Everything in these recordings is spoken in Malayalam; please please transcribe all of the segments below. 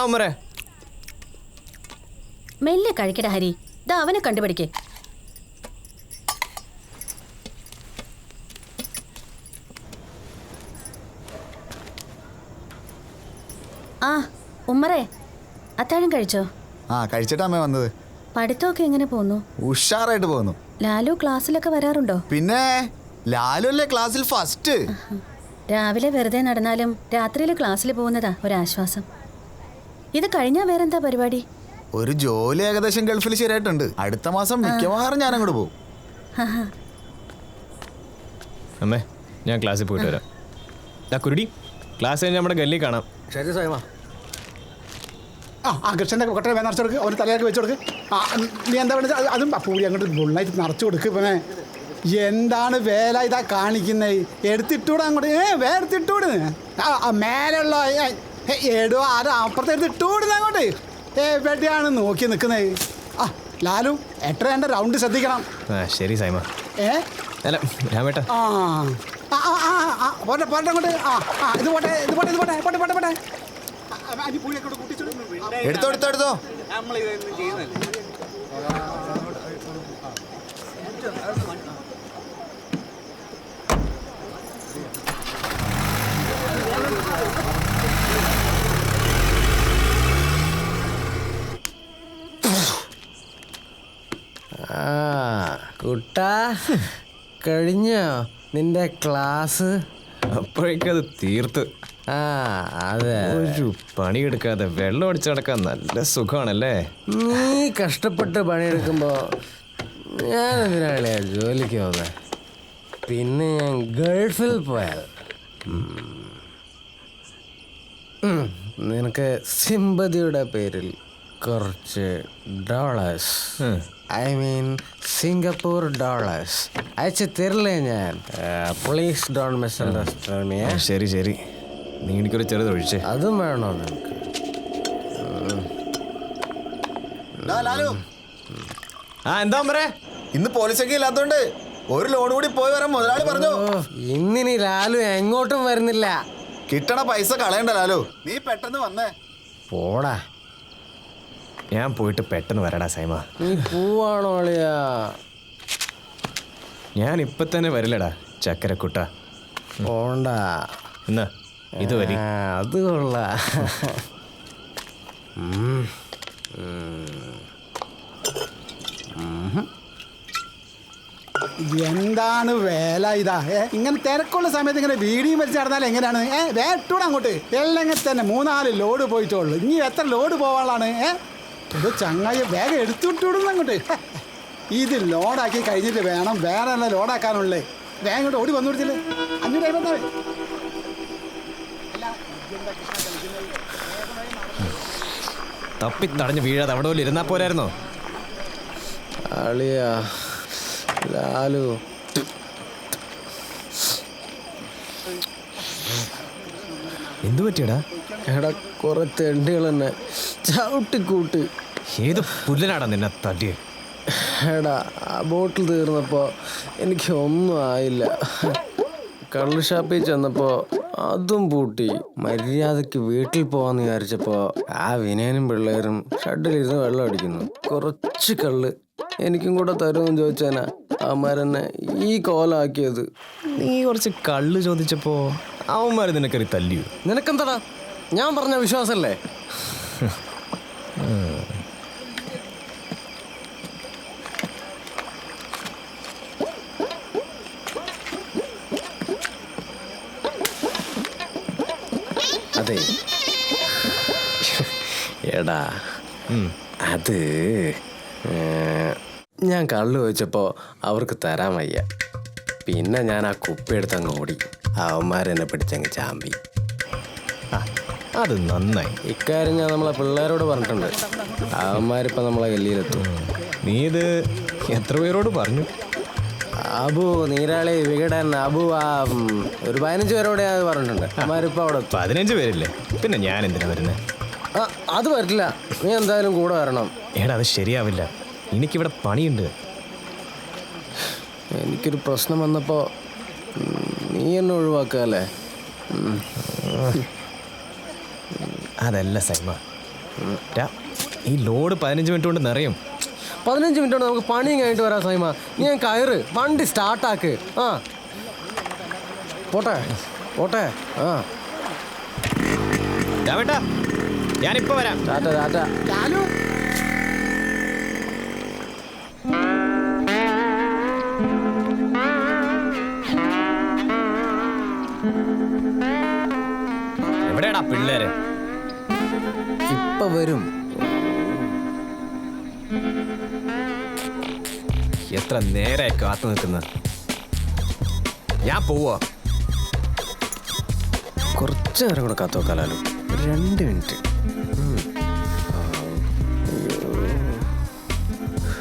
ഉമ്മരെ. മെല്ലെ കഴിക്കട ഹരി. ദാ അവനെ കണ്ടുപിടിക്കേ. ആ ഉമ്മറേ, അത്താഴം കഴിച്ചോ? കഴിച്ചിട്ടാ അമ്മ വന്നത്. പഠിത്തമൊക്കെ എങ്ങനെ പോകുന്നു? ഉഷാറായിട്ട് പോകുന്നു. ലാലു ക്ലാസ്സിലൊക്കെ വരാറുണ്ടോ? പിന്നെ ലാലു അല്ലേ ക്ലാസ്സിൽ ഫസ്റ്റ്. രാവിലെ വെറുതെ നടന്നാലും രാത്രിയിൽ ക്ലാസ്സിൽ പോകുന്നതാ ഒരാശ്വാസം. ഇത് കഴിഞ്ഞാ വേറെന്താ പരിപാടി? ഒരു ജോലി ഏകദേശം ഗൾഫിൽ ശരിയായിട്ടുണ്ട്. അടുത്ത മാസം മിക്കവാറും ഞാൻ അങ്ങോട്ട് പോകും. അമ്മേ, ഞാൻ ക്ലാസ്സിൽ പോയിട്ട് വരാം. കുരുടി, ക്ലാസ് കഴിഞ്ഞ് നമ്മുടെ ഗല്ലി കാണാം. ശരി സ്വയമ. കൃഷ്ണൻ്റെ കൊട്ടയെ വേണം നിറച്ച് കൊടുക്ക്. അവന് തലയൊക്കെ വെച്ച് കൊടുക്ക്. നീ എന്താ പറയുക? അതും പൂരി അങ്ങോട്ട് ഫുള്ളായിട്ട് നിറച്ച് കൊടുക്ക്. പിന്നെ എന്താണ് വേല ഇതാ കാണിക്കുന്നത്? എടുത്തിട്ടൂടെ അങ്ങോട്ട്. വേർത്തിട്ടൂട്. മേലുള്ള ഏടോ ആരോ അപ്പുറത്ത് എടുത്തിട്ടൂടുന്ന അങ്ങോട്ട്. എവിടെയാണ് നോക്കി നിൽക്കുന്നത്? ലാലു എട്ടരേണ്ട റൗണ്ട് ശ്രദ്ധിക്കണം. ശരി സൈമ. അല്ല രാമേട്ട. പോട്ടെ പോട്ടെ അങ്ങോട്ട്. ഇത് പോട്ടെ ഇത് പോട്ടെ ഇത് പോട്ടെ പോട്ടെ പോട്ടെ പോട്ടെ. എടുത്തോ എടുത്തോ എടുത്തോ. കുട്ടാ, കഴിഞ്ഞോ നിന്റെ ക്ലാസ്? അപ്പോഴേക്കത് തീർത്ത്. അതെ, ഒരു പണിയെടുക്കാതെ വെള്ളം അടിച്ചു നടക്കാൻ നല്ല സുഖമാണല്ലേ. നീ കഷ്ടപ്പെട്ട് പണിയെടുക്കുമ്പോ ഞാൻ എന്തിനാണ് ജോലിക്ക് പോകുന്നത്? പിന്നെ ഞാൻ ഗൾഫിൽ പോയാൽ നിനക്ക് സിമ്പതിയുടെ പേരിൽ കുറച്ച് dollars, I mean Singapore dollars അയച്ചു തരില്ലേ ഞാൻ? Please don't misunderstand me. ശരി ശരി, നീ എനിക്കൊരു ചെറുത് ഒഴിച്ചേ. അതും വേണോ നിനക്ക്? എന്താ പറ? ഇന്ന് പോലീസൊക്കെ ഇല്ലാത്തോണ്ട് ഒരു ലോൺ കൂടി പോയി വരാൻ മുതലാളി പറഞ്ഞു. ഇന്നിനി ലാലു എങ്ങോട്ടും വരുന്നില്ല. കിട്ടണ പൈസ കളയണ്ട ലാലു, നീ പെട്ടെന്ന് വന്നേ. പോടാ. ഞാൻ പോയിട്ട് പെട്ടെന്ന് വരടാ സൈമ. നീ പോവാണോ അളിയാ? ഞാൻ ഇപ്പൊ തന്നെ വരില്ലടാ ചക്കരക്കുട്ട. പോണ്ട. എന്നാ ഇത് വരി. അത് കൊള്ളാ. എന്താണ് വേല ഇതാ? ഇങ്ങനെ തിരക്കുള്ള സമയത്ത് ഇങ്ങനെ വീഡിയോ വലിച്ച് നടന്നാൽ എങ്ങനെയാണ്? വേട്ടൂടെ അങ്ങോട്ട്. എല്ലെങ്കിൽ തന്നെ 3-4 ലോഡ് പോയിട്ടുള്ളൂ. ഇനി എത്ര ലോഡ് പോവാനാണ്? ഇത് ചങ്ങായി വേഗം എടുത്തുവിട്ടിടുന്നു അങ്ങോട്ട്. ഇത് ലോഡാക്കി കഴിഞ്ഞിട്ട് വേണം വേറെ എല്ലാം ലോഡാക്കാനുള്ളേ. വേഗം ഇങ്ങോട്ട് ഓടി വന്നു കൊടുത്തില്ലേ? 550. തപ്പി തടഞ്ഞ് വീഴാതെ അവിടെ പോലും ഇരുന്നാ പോരായിരുന്നോ? അളിയാ ലാലു, എന്തു പറ്റിയടാ? എടാ കുറെ തെണ്ടികൾ തന്നെ ചവിട്ടിക്കൂട്ട്. ഏത് പുല്ലനാടാ നിന്നെ തട്ടിയെ? എടാ ആ ബോട്ടിൽ തീർന്നപ്പോൾ എനിക്ക് ഒന്നും ആയില്ല. കള്ള് ഷാപ്പിൽ ചെന്നപ്പോൾ അതും പൂട്ടി. മര്യാദയ്ക്ക് വീട്ടിൽ പോകാമെന്ന് വിചാരിച്ചപ്പോൾ ആ വിനയനും പിള്ളേരും ഷഡിലിരുന്ന് വെള്ളം അടിക്കുന്നു. കുറച്ച് കള്ള് എനിക്കും കൂടെ തരുമെന്ന് ചോദിച്ചാനാ അവന്മാരെന്നെ ഈ കോലാക്കിയത്. നീ കുറച്ച് കള്ള് ചോദിച്ചപ്പോ അവന്മാര് നിനക്കറി തല്ലിയോ? നിനക്കെന്താടാ, ഞാൻ പറഞ്ഞ വിശ്വാസല്ലേ? അതെ എടാ, അത് ഞാൻ കള്ളു ചോദിച്ചപ്പോൾ അവർക്ക് തരാൻ വയ്യ. പിന്നെ ഞാൻ ആ കുപ്പിയെടുത്ത് അങ്ങ് ഓടി. അവന്മാരെന്നെ പിടിച്ചങ്ങ് ചാമ്പി. അത് നന്നായി. ഇക്കാര്യം ഞാൻ നമ്മളെ പിള്ളേരോട് പറഞ്ഞിട്ടുണ്ട്. അവന്മാരിപ്പോൾ നമ്മളെ ഗല്ലിയിലെത്തും. നീ ഇത് എത്ര പേരോട് പറഞ്ഞു? അബു, നീരാളി, വികടൻ, അബു, ഒരു 15 പേരോട് ഞാൻ പറഞ്ഞിട്ടുണ്ട്. അവന്മാരിപ്പോൾ അവിടെ 15 പേരില്ലേ? പിന്നെ ഞാൻ എന്തിനാ വരുന്നത്? അത് പറ്റില്ല, നീ എന്തായാലും കൂടെ വരണം. എടാ അത് ശരിയാവില്ല, എനിക്കിവിടെ പണിയുണ്ട്. എനിക്കൊരു പ്രശ്നം വന്നപ്പോൾ നീ എന്നെ ഒഴിവാക്കാല്ലേ? അതല്ല സൈമ, ഈ ലോഡ് 15 മിനിറ്റ് കൊണ്ട് നിറയും. 15 മിനിറ്റ് കൊണ്ട് നമുക്ക് പണിയും കഴിഞ്ഞിട്ട് വരാം സൈമ. ഞാൻ കയറ് വണ്ടി സ്റ്റാർട്ടാക്ക്. ആ പോട്ടെ പോട്ടെ. ആ രാമേട്ടാ ഞാനിപ്പോ വരാം. ടാറ്റ ടാറ്റ. ലാലു എവിടെയാടാ പിള്ളേര്? ഇപ്പൊ വരും. എത്ര നേരായി കാത്തു നിൽക്കുന്നത്. ഞാൻ പോവാ. കുറച്ച് നേരം കൂടെ കാത്തു നോക്കാലോ. 2 മിനിറ്റ്.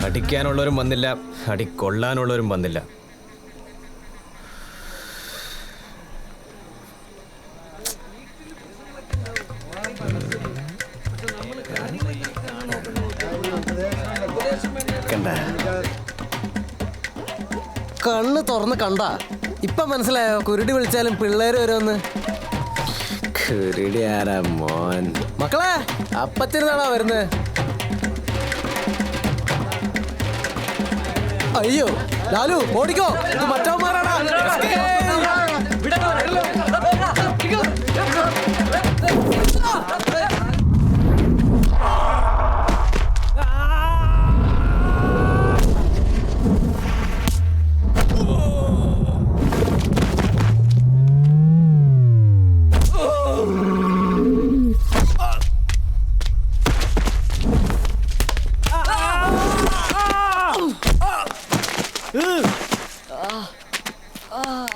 അടിക്കാനുള്ളവരും വന്നില്ല, അടി കൊള്ളാനുള്ളവരും വന്നില്ല. കണ്ട കണ്ണ് തുറന്ന് കണ്ട ഇപ്പൊ മനസ്സിലായോ കുരുടി വിളിച്ചാലും പിള്ളേര് വരുമെന്ന്. കുരുടി ആരാ മോൻ? മക്കളെ അപ്പത്തിരുന്നാണോ വരുന്നത്? അയ്യോ ലാലു ഓടിക്കോ, ഇത് മറ്റവന്മാരാണ്.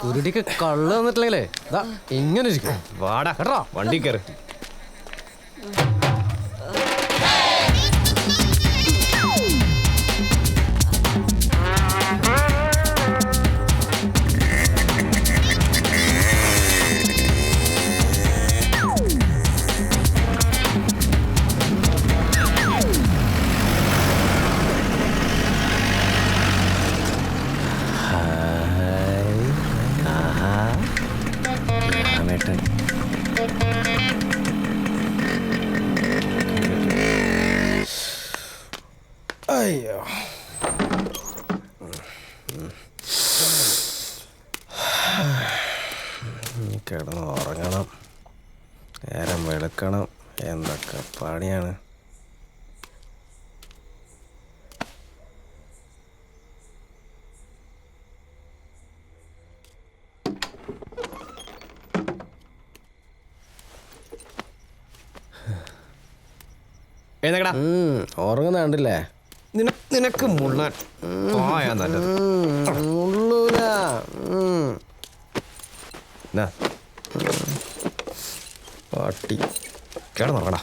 കുരുടിക്ക് കള്ള് വന്നിട്ടില്ലേ ഇങ്ങനെ ഇരിക്കും. വാടാ കേട്ടോ, വണ്ടി കയറി. അയ്യോ കിടന്ന് ഉറങ്ങണം, നേരം വെളുക്കണം, എന്തൊക്കെ പണിയാണ്. ഉറങ്ങുന്ന കണ്ടില്ലേ? നിനക്ക് മുള്ളാൻ പോയാ നല്ലത്. മുള്ളൂല. പാട്ടി കിടന്നുറങ്ങടാ.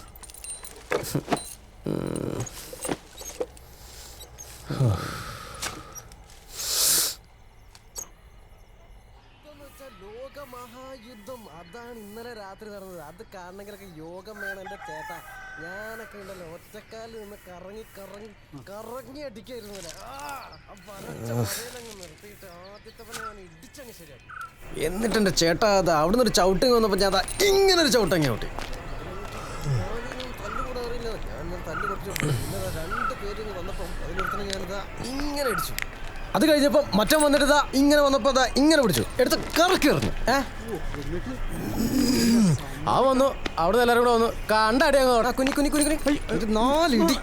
ലോകമഹായുദ്ധം അതാണ് ഇന്നലെ രാത്രി നടന്നത്. അത് കാരണമെങ്കിലൊക്കെ യോഗം വേണം എൻ്റെ ചേട്ടാ. ഞാനൊക്കെ ഉണ്ടല്ലോ ഒറ്റക്കാലിൽ നിന്ന് കറങ്ങി കറങ്ങി കറങ്ങി അടിക്കായിരുന്നു. നിർത്തിയിട്ട് ആദ്യത്തെ പണി ഞാൻ ഇടിച്ചങ്ങ് ശരിയാക്കി. എന്നിട്ട് എൻ്റെ ചേട്ടാ അത് അവിടുന്ന് ഒരു ചവിട്ടിങ് വന്നപ്പോൾ ഞാൻ ഇങ്ങനെ ഒരു ചവിട്ടങ്ങ് ചവിട്ടി. തല്ലുകൂടെ അറിയില്ല, ഞാൻ തല്ല് കുറച്ചു. പിന്നെ 2 പേര് വന്നപ്പം അതിനടുത്ത് ഞാനിതാ ഇങ്ങനെ അടിച്ചു. അത് കഴിഞ്ഞപ്പോൾ മറ്റം വന്നിട്ട് ഇതാ ഇങ്ങനെ വന്നപ്പോൾ ഇതാ ഇങ്ങനെ പിടിച്ചു, എടുത്ത് കറക്കി എറിഞ്ഞു. ആ വന്നു, അവിടെ എല്ലാവരും കൂടെ വന്നു, കണ്ടടി അങ്ങ് കുഞ്ഞി കുഞ്ഞി കുഞ്ഞി കുഞ്ഞി ഒരു 4 ഇടി.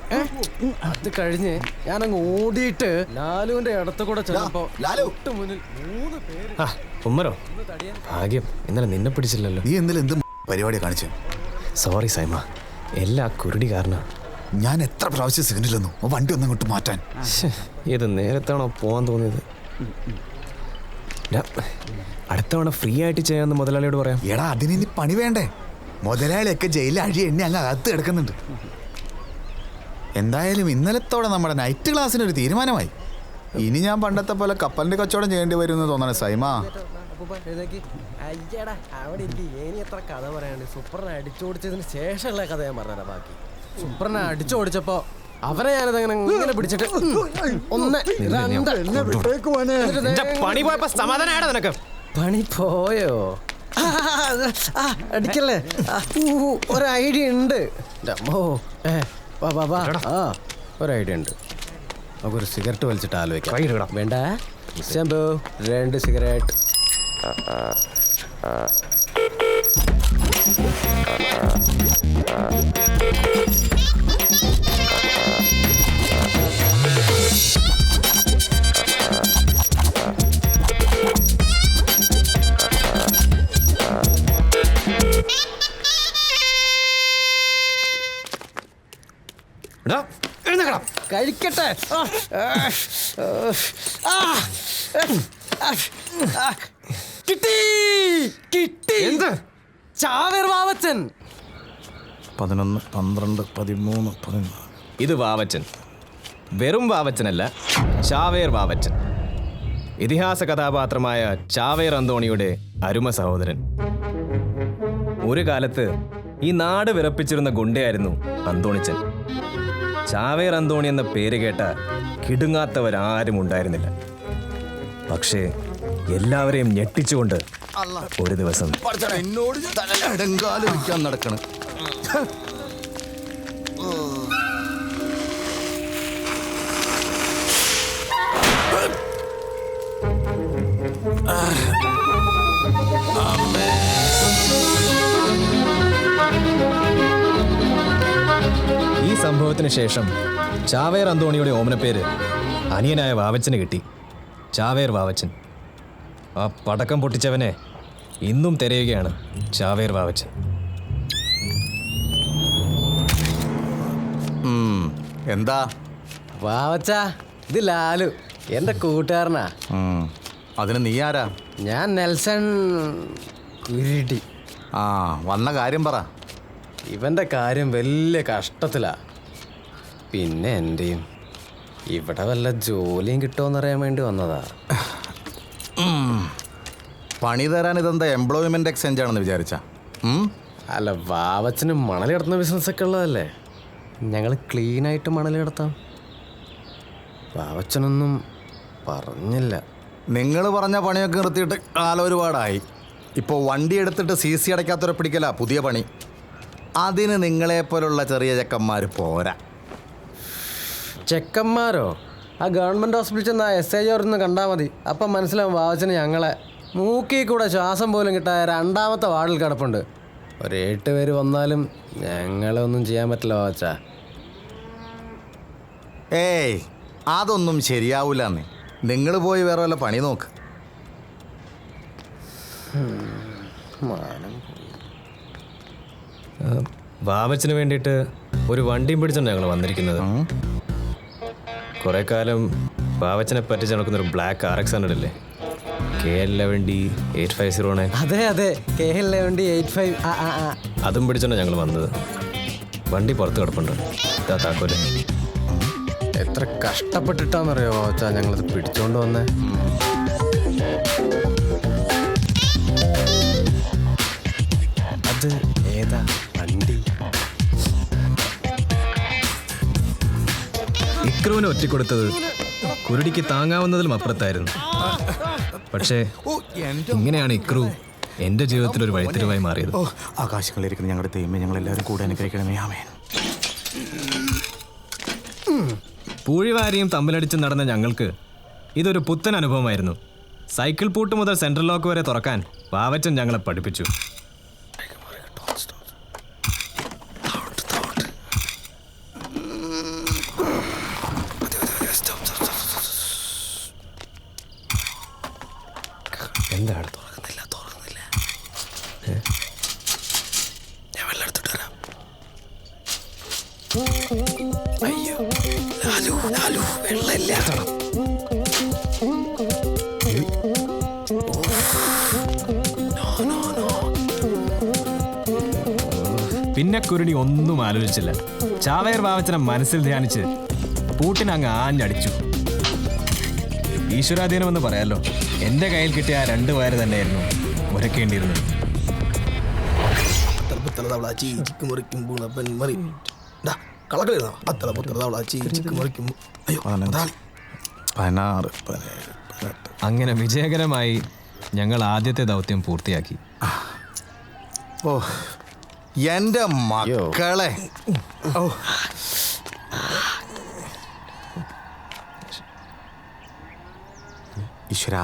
അത് കഴിഞ്ഞ് ഞാനങ്ങ് ഓടിയിട്ട് ലാലുവിന്റെ ഇടത്ത് കൂടെ ചെന്നപ്പോ തൊട്ട് മുന്നിൽ 3 പേര്. ഉമ്മരോ ഭാഗ്യം, ഇന്നലെ നിന്നെ പിടിച്ചില്ലല്ലോ. നീ ഇന്നലെ എന്ത് പരിപാടിയാണ് കാണിച്ചത്? സോറി സൈമ, എല്ലാ കുരുടി കാരണം. ഞാൻ എത്ര പ്രാവശ്യം സിഗ്നൽ തന്നു വണ്ടി ഒന്നും ഇങ്ങോട്ട് മാറ്റാൻ. ഇത് നേരത്താണോ പോകാൻ തോന്നിയത്? അടുത്ത തവണ ഫ്രീ ആയിട്ട് ചെയ്യാമെന്ന് മുതലാളിയോട് പറയാം. എടാ അതിന് ഇനി പണി വേണ്ടേ? മുതലാളിയൊക്കെ ജയിലിൽ അഴി എണ്ണി അങ്ങ് അകത്ത് കിടക്കുന്നുണ്ട്. എന്തായാലും ഇന്നലത്തോടെ നമ്മുടെ നൈറ്റ് ക്ലാസ്സിനൊരു തീരുമാനമായി. ഇനി ഞാൻ പണ്ടത്തെ പോലെ കപ്പലിന്റെ കച്ചവടം ചെയ്യേണ്ടി വരും എന്ന് തോന്നണേ സൈമ. അയ്യടാ അവിടെ എനിക്ക് ഇനി എത്ര കഥ പറയാണ്ട്. സൂപ്പറിനെ അടിച്ചോടിച്ചതിന് ശേഷമുള്ള കഥ ഞാൻ പറഞ്ഞതാ. ബാക്കി സൂപ്പറിനെ അടിച്ചോടിച്ചപ്പോ അവരെ ഞാനതങ്ങനെ ഇങ്ങനെ പിടിച്ചിട്ട് 1 2 പണി പോയപ്പോ സമാധാനം നിനക്ക്. പണി പോയോ? അടിക്കല്ലേ ഒരു ഐഡിയ ഉണ്ട്. ഓ ഒരു ഐഡിയ ഉണ്ട്. നമുക്കൊരു സിഗരറ്റ് വലിച്ചിട്ട് ആലോചിക്കാം. വേണ്ട ശംഭു 2 സിഗരറ്റ്. കഴിക്കട്ടെ. കിട്ടി കിട്ടി. എന്ത്? ചാവേർ വാവച്ചൻ. 11, 12, 13, 14. ഇത് വാവച്ചൻ. വെറും വാവച്ചനല്ല, ചാവേർ വാവച്ചൻ. ഇതിഹാസ കഥാപാത്രമായ ചാവേർ അന്തോണിയുടെ അരുമ സഹോദരൻ. ഒരു കാലത്ത് ഈ നാട് വിറപ്പിച്ചിരുന്ന ഗുണ്ടയായിരുന്നു അന്തോണിച്ചൻ. ചാവേർ അന്തോണി എന്ന പേര് കേട്ട കിടുങ്ങാത്തവരാരും ഉണ്ടായിരുന്നില്ല. പക്ഷേ എല്ലാവരെയും ഞെട്ടിച്ചുകൊണ്ട് ഒരു ദിവസം എന്നോട് ഇടങ്കാലൊഴിക്കാൻ നടക്കണം. ഈ സംഭവത്തിന് ശേഷം ചാവേർ അന്തോണിയുടെ ഓമനപ്പേര് അനിയനായ വാവച്ചന് കിട്ടി, ചാവേർ വാവച്ചൻ. ആ പടക്കം പൊട്ടിച്ചവനെ ഇന്നും തിരയുകയാണ് ചാവേർ വാവച്ചൻ. എന്താ വാവച്ച? ഇത് ലാലു, എൻ്റെ കൂട്ടുകാരനാ. അതിന് നീ ആരാ? ഞാൻ നെൽസൺ കുരുടി. ആ, വന്ന കാര്യം പറ. ഇവൻ്റെ കാര്യം വലിയ കഷ്ടത്തിലാ. പിന്നെ എൻ്റെയും. ഇവിടെ വല്ല ജോലിയും കിട്ടുമെന്നറിയാൻ വേണ്ടി വന്നതാ. പണി തരാൻ ഇതെന്താ എംപ്ലോയ്മെന്റ് എക്സ്ചേഞ്ച് ആണെന്ന് വിചാരിച്ച? അല്ല, വാവച്ചന് മണൽ കിടത്തുന്ന ബിസിനസ്സൊക്കെ ഉള്ളതല്ലേ. ഞങ്ങൾ ക്ലീനായിട്ട് മണൽ കിടത്താം. വാവച്ചനൊന്നും പറഞ്ഞില്ല. നിങ്ങൾ പറഞ്ഞ പണിയൊക്കെ നിർത്തിയിട്ട് കാലം ഒരുപാടായി. ഇപ്പോൾ വണ്ടി എടുത്തിട്ട് CC അടയ്ക്കാത്തവരെ പിടിക്കല പുതിയ പണി. അതിന് നിങ്ങളെപ്പോലുള്ള ചെറിയ ചെക്കന്മാർ പോരാ. ചെക്കന്മാരോ? ആ ഗവൺമെൻറ് ഹോസ്പിറ്റലിൽ ചെന്ന് ആ SI ഒന്ന് കണ്ടാൽ മതി. അപ്പം മനസ്സിലാവും വാവച്ചന് ഞങ്ങളെ. മൂക്കിൽ കൂടെ ശ്വാസം പോലും കിട്ടായ 2ാമത്തെ വാർഡിൽ കിടപ്പുണ്ട്. ഒരു 8 പേര് വന്നാലും ഞങ്ങളെ ഒന്നും ചെയ്യാൻ പറ്റില്ല വാവച്ച. ഏയ്, അതൊന്നും ശരിയാവൂലെന്നേ. നിങ്ങൾ പോയി വേറെ വല്ല പണി നോക്ക്. വാവച്ചന് വേണ്ടിയിട്ട് ഒരു വണ്ടിയും പിടിച്ചാണ് ഞങ്ങൾ വന്നിരിക്കുന്നത്. കുറെ കാലം വാവച്ചനെ പറ്റി നടക്കുന്നൊരു ബ്ലാക്ക് RX-100 ഇല്ലേ, KL11D 850. അതെ അതെ, KL11D 85. അതും പിടിച്ചാണ് ഞങ്ങൾ വന്നത്. വണ്ടി പുറത്ത് കിടപ്പുണ്ട്. ഇതാ താക്കോല്. എത്ര കഷ്ടപ്പെട്ടിട്ടാന്നറിയോ വാവച്ച ഞങ്ങളത് പിടിച്ചോണ്ട് വന്നേ. അത് ഏതാ വണ്ടി? ഇക്രുവിനെ ഒറ്റിക്കൊടുത്തത് കുരുടിക്ക് താങ്ങാവുന്നതിലും അപ്പുറത്തായിരുന്നു. പക്ഷേ ഇങ്ങനെയാണ് ഇക്രു എൻ്റെ ജീവിതത്തിൽ ഒരു വഴിത്തിരിവായി മാറിയത്. ആകാശങ്ങളിലിരിക്കുന്ന ഞങ്ങളുടെ ദൈവമേ, ഞങ്ങളെല്ലാവരും കൂടെ അനുഗ്രഹിക്കണമേ. ആമേൻ. പൂഴിവാരിയും തമ്മിലടിച്ച് നടന്ന ഞങ്ങൾക്ക് ഇതൊരു പുത്തൻ അനുഭവമായിരുന്നു. സൈക്കിൾ പൂട്ട് മുതൽ സെൻട്രൽ ലോക്ക് വരെ തുറക്കാൻ വാവച്ചൻ ഞങ്ങളെ പഠിപ്പിച്ചു. എന്താണ് തുറക്കുന്നില്ല? ഞാൻ വെള്ളം എടുത്തിട്ട് വരാം. അയ്യോ ലാലു വെള്ളമില്ല. പിന്നെ കുരുടി ഒന്നും ആലോചിച്ചില്ല. ചാവേർ വാവച്ചനെ മനസ്സിൽ ധ്യാനിച്ച് പൂട്ടിനങ്ങ് ആഞ്ഞടിച്ചു. ഈശ്വരാധീനമെന്ന് പറയാലോ. എൻ്റെ കയ്യിൽ കിട്ടിയ ആ 2 വയറ് തന്നെയായിരുന്നു ഉരക്കേണ്ടിയിരുന്നത്. അങ്ങനെ വിജയകരമായി ഞങ്ങൾ ആദ്യത്തെ ദൗത്യം പൂർത്തിയാക്കി. ഓ എൻ്റെ മക്കളെ. ഓ ഈശ്വരാ.